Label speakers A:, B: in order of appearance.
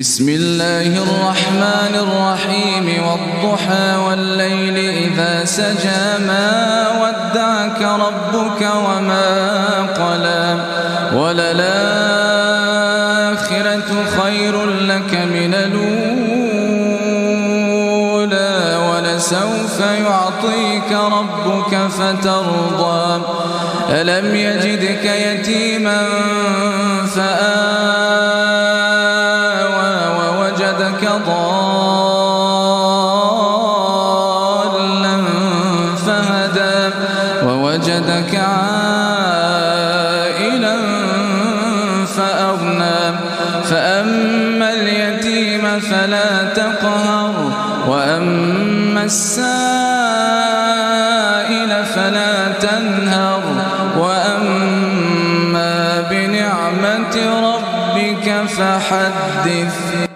A: بسم الله الرحمن الرحيم والضحى والليل إذا سجى ما ودعك ربك وما قلى وللآخرة خير لك من الأولى ولسوف يعطيك ربك فترضى ألم يجدك يتيما ووجدك ضالا فهدى ووجدك عائلا فأغنى فأما اليتيم فلا تقهر وأما السائل فلا تنهر وأما بنعمة ربك فحدث.